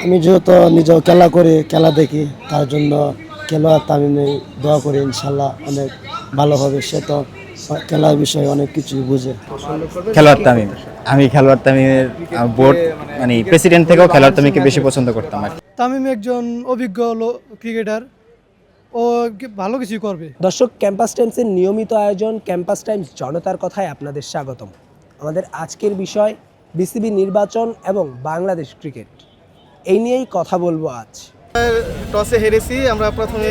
আমি যেহেতু নিজেও খেলা করি, খেলা দেখি, তার জন্য খেলোয়াড় তামিমে দোয়া করি, ইনশাল্লাহ অনেক ভালো হবে। সে তো খেলার বিষয়ে অনেক কিছু বুঝে। খেলোয়াড় তামিম। আমি খেলোয়াড় তামিমের বোর্ড মানে প্রেসিডেন্ট থেকেও খেলোয়াড় তামিমকে বেশি পছন্দ করতাম আর কি। তামিম একজন অভিজ্ঞ ক্রিকেটার, ও ভালো কিছু করবে। দর্শক, ক্যাম্পাস টাইমসের নিয়মিত আয়োজন ক্যাম্পাস টাইমস জনতার কথায় আপনাদের স্বাগতম। আমাদের আজকের বিষয় বিসিবি নির্বাচন এবং বাংলাদেশ ক্রিকেট, এই নিয়েই কথা বলবো আজ। টসে হেরেছি, আমরা প্রথমে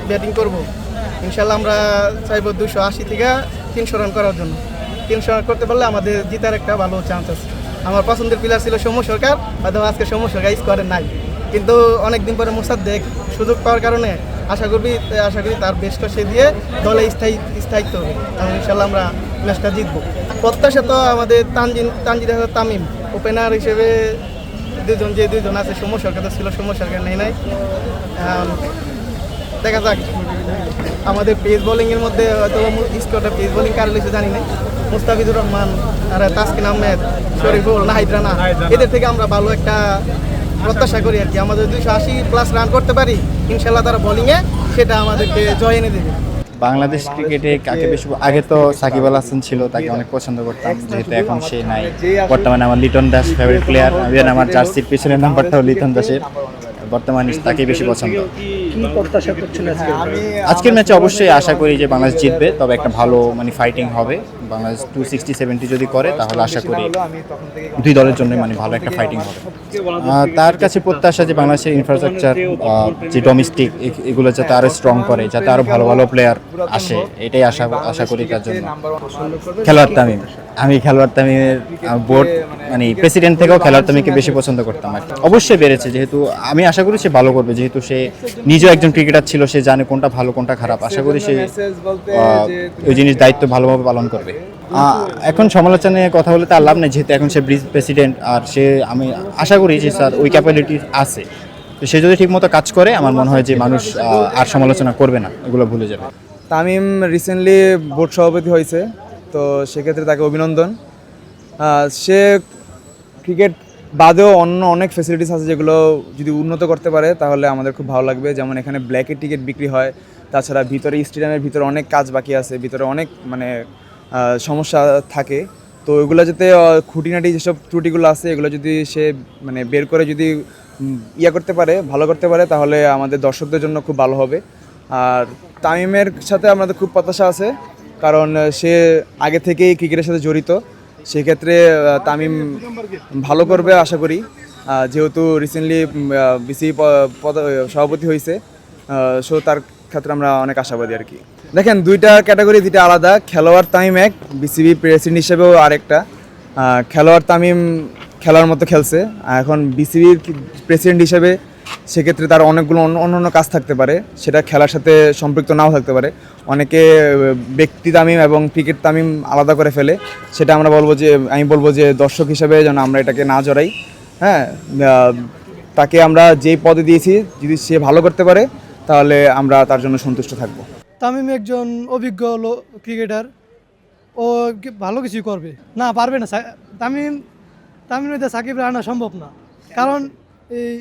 ব্যাটিং করব। ইনশাল্লাহ আমরা চাইব 280 থেকে 300 রান করার জন্য। 300 রান করতে পারলে আমাদের জিতার একটা ভালো চান্স আছে। আমার পছন্দের প্লেয়ার ছিল সৌম্য সরকার, হয়তো আজকে সৌম্য সরকার স্কোয়াডে নাই, কিন্তু অনেকদিন পরে মোসাদ্দেক সুযোগ পাওয়ার কারণে আশা করি তার বেস্টটা সে দিয়ে দলে স্থায়িত্ব হবে। তাহলে ইনশাল্লাহ আমরা ম্যাচটা জিতবো। প্রত্যাশা তো আমাদের তানজিদ হাসান তামিম ওপেনার হিসেবে যে দুজন আছে, সৌম্য সরকার তো ছিল, সৌম্য সরকার নাই। দেখা যাক। আমাদের পেস বোলিংয়ের মধ্যে হয়তো স্কোয়াডটা পেস বোলিং কার লিখে জানি না, মুস্তাফিজুর রহমান আর তাসকিন আহমেদ, শরীফুল, নাহিদ রানা, এদের থেকে আমরা ভালো একটা প্রত্যাশা করি আর কি। আমাদের 280+ রান করতে পারি ইনশাল্লাহ, তারা বোলিংয়ে সেটা আমাদেরকে জয় এনে দেবে। বাংলাদেশ ক্রিকেটে কাকে বেশি আগে তো সাকিব আল হাসান ছিল, তাকে অনেক পছন্দ করতাম, যেহেতু এখন সে নাই। বর্তমানে আমার লিটন দাস ফেভারিট প্লেয়ার, আমার জার্সির পিছনের নাম্বারটাও লিটন দাসের। বর্তমানে তাকে বেশি পছন্দ। কি প্রত্যাশা করছেন আজকের ম্যাচে অবশ্যই আশা করি যে বাংলাদেশ জিতবে, তবে একটা ভালো মানে ফাইটিং হবে। বাংলাদেশ 260-70 যদি করে তাহলে আশা করি দুই দলের জন্য মানে ভালো একটা ফাইটিং হবে। তার কাছে প্রত্যাশা যে বাংলাদেশের ইনফ্রাস্ট্রাকচার, যে ডোমেস্টিক, এগুলো যাতে আরও স্ট্রং করে, যাতে আরও ভালো ভালো প্লেয়ার আসে, এটাই আশা করি তার জন্য। খেলোয়াড় তামিম। আমি খেলোয়াড় তামিমের বোর্ড মানে প্রেসিডেন্ট থেকেও খেলোয়াড় তামিমকে বেশি পছন্দ করতাম আর কি। অবশ্যই বেড়েছে, যেহেতু আমি আশা করি সে ভালো করবে, যেহেতু সে নিজেও একজন ক্রিকেটার ছিল, সে জানে কোনটা ভালো কোনটা খারাপ। আশা করি সে ওই জিনিস দায়িত্ব ভালোভাবে পালন করবে। এখন সমালোচনায় কথা বলে তার লাভ নেই, যেহেতু এখন সে প্রেসিডেন্ট, আর আমি আশা করি যে স্যার ওই ক্যাপাবিলিটি আছে। তো সে যদি ঠিকমতো কাজ করে, আমার মনে হয় যে মানুষ আর সমালোচনা করবে না, এগুলো ভুলে যাবে। তামিম রিসেন্টলি বোর্ড সভাপতি হয়েছে, তো সেক্ষেত্রে তাকে অভিনন্দন। সে ক্রিকেট বাদেও অন্য অনেক ফেসিলিটিস আছে, যেগুলো যদি উন্নত করতে পারে তাহলে আমাদের খুব ভালো লাগবে। যেমন এখানে ব্ল্যাকের টিকিট বিক্রি হয়, তাছাড়া ভিতরে স্টেডিয়ামের ভিতরে অনেক কাজ বাকি আছে, ভিতরে অনেক মানে সমস্যা থাকে। তো এগুলো যাতে খুঁটিনাটি যেসব ত্রুটিগুলো আছে, এগুলো যদি সে মানে বের করে যদি করতে পারে, ভালো করতে পারে, তাহলে আমাদের দর্শকদের জন্য খুব ভালো হবে। আর তামিমের সাথে আমাদের খুব প্রত্যাশা আছে, কারণ সে আগে থেকেই ক্রিকেটের সাথে জড়িত। সেক্ষেত্রে তামিম ভালো করবে আশা করি, যেহেতু রিসেন্টলি বিসিবি সভাপতি হয়েছে। সো তার ক্ষেত্রে আমরা অনেক আশাবাদী আর কি। দেখেন, দুইটা ক্যাটাগরি, দুইটা আলাদা। খেলোয়াড় তামিম এক, বিসিবি প্রেসিডেন্ট হিসেবেও আরেকটা। খেলোয়াড় তামিম খেলার মতো খেলছে, এখন বিসিবির প্রেসিডেন্ট হিসেবে সেক্ষেত্রে তার অনেকগুলো অন্য কাজ থাকতে পারে, সেটা খেলার সাথে সম্পৃক্ত নাও থাকতে পারে। অনেকে ব্যক্তি তামিম এবং ক্রিকেট তামিম আলাদা করে ফেলে, সেটা আমি বলবো যে দর্শক হিসেবে যেন আমরা এটাকে না জড়াই। হ্যাঁ, তাকে আমরা যেই পদে দিয়েছি, যদি সে ভালো করতে পারে তাহলে আমরা তার জন্য সন্তুষ্ট থাকব। তামিম একজন অভিজ্ঞ ক্রিকেটার, ও ভালো কিছু করবে। না, পারবে না। তামিমের সাকিব আনা সম্ভব না, কারণ এই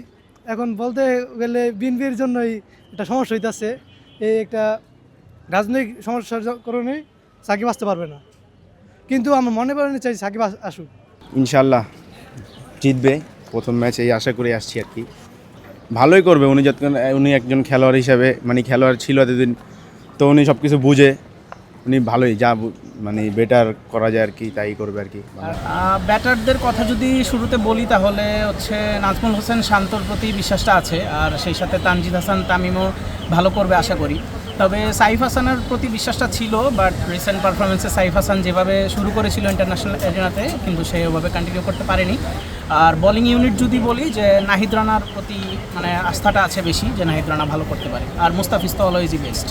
এখন বলতে গেলে বিএনপির জন্যই একটা সমস্যা হইতেছে। এই একটা রাজনৈতিক সমস্যার কারণে সাকিব আসতে পারবে না, কিন্তু আমরা মনে করি চাই সাকিব আসুক। ইনশাল্লাহ জিতবে। প্রথম ম্যাচ এই আশা করে আসছি আর কি। ভালোই করবে উনি একজন খেলোয়াড় হিসাবে, মানে খেলোয়াড় ছিল এতদিন, তো উনি সব কিছু বুঝে, উনি ভালোই যা মানে বেটার করা যায় আর কি, তাই করবে আর কি। ব্যাটারদের কথা যদি শুরুতে বলি তাহলে হচ্ছে নাজমুল হোসেন শান্তর প্রতি বিশ্বাসটা আছে, আর সেই সাথে তানজিদ হাসান তামিমও ভালো করবে আশা করি। তবে সাইফ হাসানের প্রতি বিশ্বাসটা ছিল, বাট রিসেন্ট পারফরমেন্সে সাইফ হাসান যেভাবে শুরু করেছিল ইন্টারন্যাশনাল এরিনাতে, কিন্তু সে ওভাবে কন্টিনিউ করতে পারেনি। আর বোলিং ইউনিট যদি বলি, যে নাহিদ রানার প্রতি মানে আস্থাটা আছে বেশি, যে নাহিদ রানা ভালো করতে পারে, আর মুস্তাফিজ তো অলওয়েজই বেস্ট।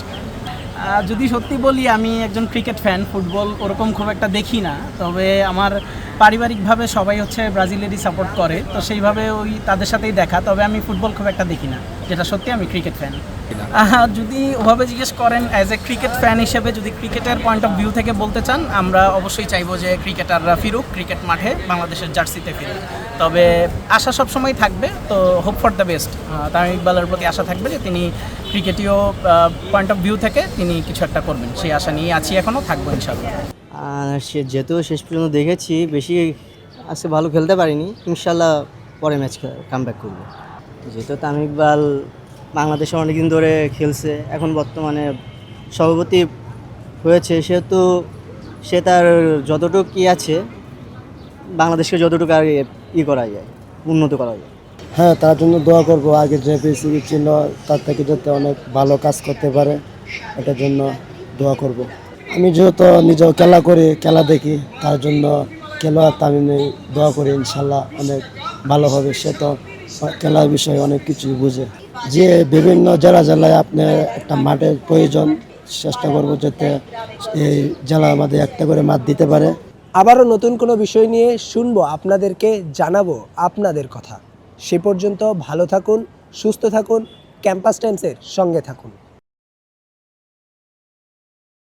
যদি সত্যি বলি, আমি একজন ক্রিকেট ফ্যান, ফুটবল ওরকম খুব একটা দেখি না, তবে আমার পারিবারিকভাবে সবাই হচ্ছে ব্রাজিলেরই সাপোর্ট করে, তো সেইভাবে ওই তাদের সাথেই দেখা। তবে আমি ফুটবল খুব একটা দেখি না, যেটা সত্যি আমি ক্রিকেট ফ্যান। যদি ওভাবে জিজ্ঞেস করেন অ্যাজ এ ক্রিকেট ফ্যান হিসেবে, যদি ক্রিকেটের পয়েন্ট অফ ভিউ থেকে বলতে চান, আমরা অবশ্যই চাইবো যে ক্রিকেটাররা ফিরুক, ক্রিকেট মাঠে বাংলাদেশের জার্সিতে ফিরুক। তবে আশা সবসময় থাকবে, তো hope for the best. Tamim ইকবালের প্রতি আশা থাকবে যে তিনি ক্রিকেটীয় পয়েন্ট অফ ভিউ থেকে তিনি কিছু একটা করবেন, সেই আশা নিয়ে আছি, এখনও থাকবো ইনশাল্লাহ। সে যেহেতু শেষ পর্যন্ত দেখেছি, বেশি আজকে ভালো খেলতে পারিনি, ইনশাল্লাহ পরে ম্যাচ কামব্যাক করবো। যেহেতু তামিম ইকবাল বাংলাদেশে অনেকদিন ধরে খেলছে, এখন বর্তমানে সভাপতি হয়েছে, সেহেতু সে তার যতটুকু কি আছে বাংলাদেশকে যতটুকু আর করা যায়, উন্নত করা যায়। হ্যাঁ, তার জন্য দোয়া করব। আগে যে পিসিবি ছিল তার থেকে যাতে অনেক ভালো কাজ করতে পারে, এটার জন্য দোয়া করব। আমি যেহেতু নিজেও খেলা করি, খেলা দেখি, তার জন্য খেলোয়াড় তামিমে দোয়া করি, ইনশাল্লাহ অনেক ভালো হবে। সে তো খেলার বিষয়ে অনেক কিছুই বুঝে। যে বিভিন্ন জেলায় আপনার একটা মাঠের প্রয়োজন, চেষ্টা করব যাতে এই জেলার মধ্যে একটা করে মাঠ দিতে পারে। আবারও নতুন কোনো বিষয় নিয়ে শুনবো, আপনাদেরকে জানাবো আপনাদের কথা। সে পর্যন্ত ভালো থাকুন, সুস্থ থাকুন, ক্যাম্পাস টাইমসের সঙ্গে থাকুন।